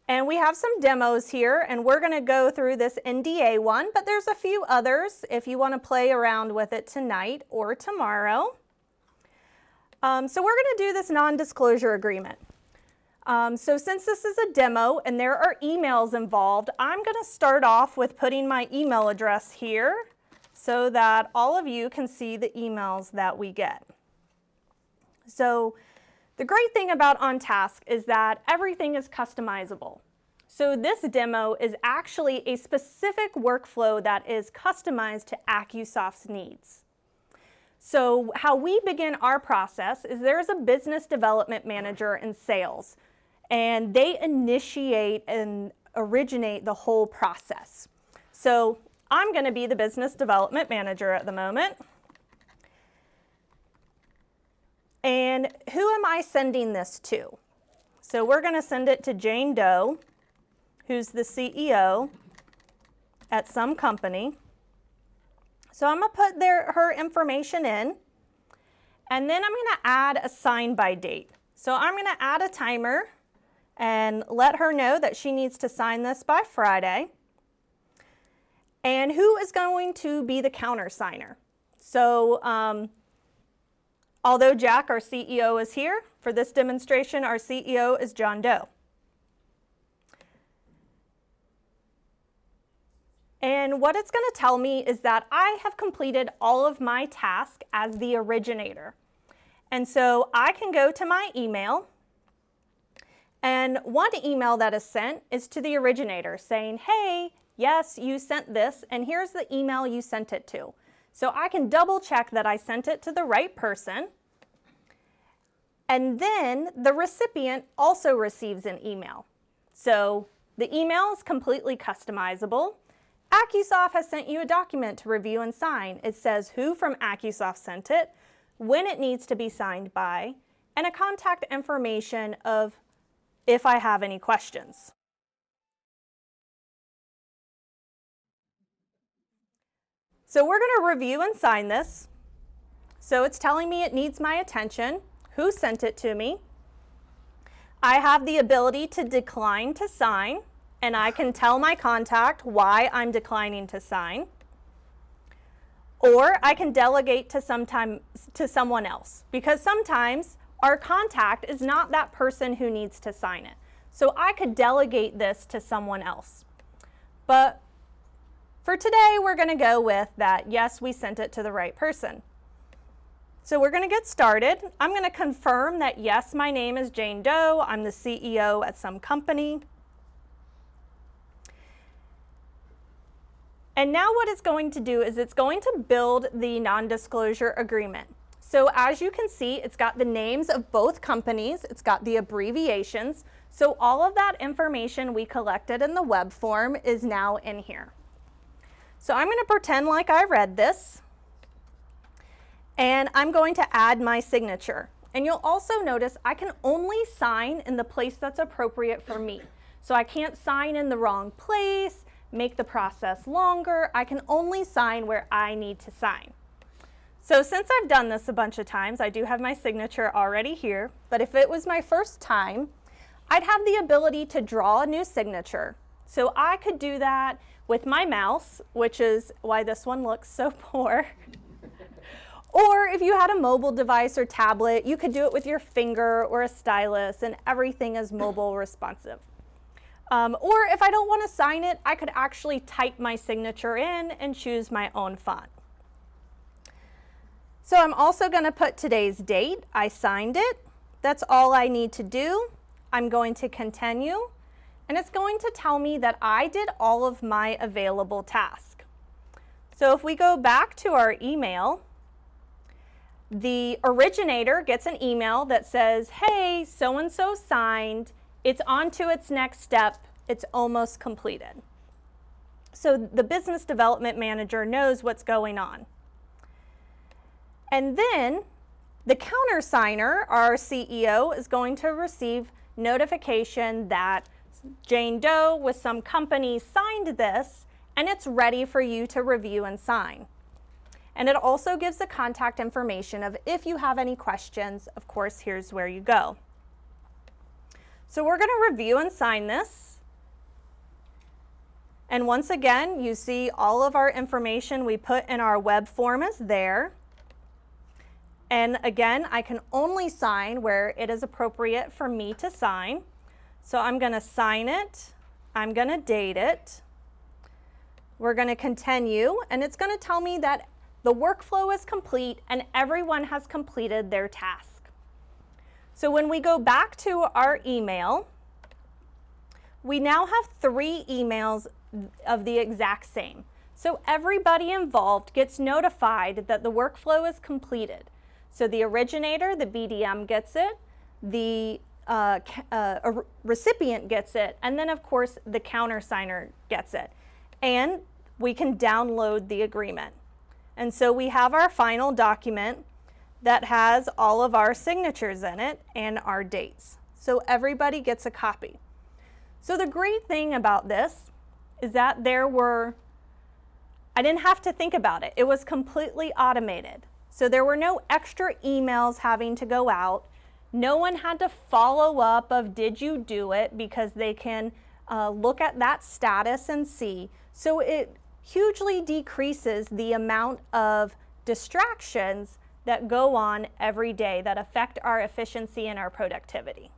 And we have some demos here, and we're going to go through this NDA one, but there's a few others if you want to play around with it tonight or tomorrow. So we're going to do this non-disclosure agreement. So since this is a demo and there are emails involved, I'm going to start off with putting my email address here so that all of you can see the emails that we get. So the great thing about OnTask is that everything is customizable. So this demo is actually a specific workflow that is customized to Accusoft's needs. So how we begin our process is there's a business development manager in sales, and they initiate and originate the whole process. So I'm going to be the business development manager at the moment. And who am I sending this to? So we're going to send it to Jane Doe, who's the CEO at some company. So I'm going to put her information in, and then I'm going to add a sign by date. So I'm going to add a timer and let her know that she needs to sign this by Friday. And who is going to be the countersigner? So although Jack, our CEO, is here, for this demonstration, our CEO is John Doe. And what it's going to tell me is that I have completed all of my tasks as the originator. And so I can go to my email, and one email that is sent is to the originator saying, hey, yes, you sent this, and here's the email you sent it to. So I can double check that I sent it to the right person. And then the recipient also receives an email. So the email is completely customizable. Accusoft has sent you a document to review and sign. It says who from Accusoft sent it, when it needs to be signed by, and a contact information of if I have any questions. So we're going to review and sign this. So it's telling me it needs my attention, who sent it to me. I have the ability to decline to sign, and I can tell my contact why I'm declining to sign. Or I can delegate to someone else, because sometimes our contact is not that person who needs to sign it. So I could delegate this to someone else. But for today, we're going to go with that, yes, we sent it to the right person. So we're going to get started. I'm going to confirm that, yes, my name is Jane Doe. I'm the CEO at some company. And now what it's going to do is it's going to build the non-disclosure agreement. So as you can see, it's got the names of both companies. It's got the abbreviations. So all of that information we collected in the web form is now in here. So I'm going to pretend like I read this. And I'm going to add my signature. And you'll also notice I can only sign in the place that's appropriate for me. So I can't sign in the wrong place, make the process longer. I can only sign where I need to sign. So since I've done this a bunch of times, I do have my signature already here. But if it was my first time, I'd have the ability to draw a new signature. So I could do that with my mouse, which is why this one looks so poor. Or if you had a mobile device or tablet, you could do it with your finger or a stylus, and everything is mobile responsive. Or if I don't want to sign it, I could actually type my signature in and choose my own font. So I'm also going to put today's date. I signed it. That's all I need to do. I'm going to continue, and it's going to tell me that I did all of my available tasks. So if we go back to our email, the originator gets an email that says, hey, so-and-so signed. It's on to its next step. It's almost completed. So the business development manager knows what's going on. And then the countersigner, our CEO, is going to receive notification that Jane Doe with some company signed this, and it's ready for you to review and sign. And it also gives the contact information of if you have any questions, of course, here's where you go. So we're going to review and sign this. And once again, you see all of our information we put in our web form is there. And again, I can only sign where it is appropriate for me to sign. So I'm going to sign it. I'm going to date it. We're going to continue, and it's going to tell me that the workflow is complete and everyone has completed their task. So when we go back to our email, we now have 3 emails of the exact same. So everybody involved gets notified that the workflow is completed. So the originator, the BDM, gets it, the recipient gets it, and then of course the countersigner gets it. And we can download the agreement. And so we have our final document that has all of our signatures in it and our dates. So everybody gets a copy. So the great thing about this is that I didn't have to think about it. It was completely automated. So there were no extra emails having to go out. No one had to follow up of did you do it, because they can look at that status and see. So it hugely decreases the amount of distractions that go on every day that affect our efficiency and our productivity.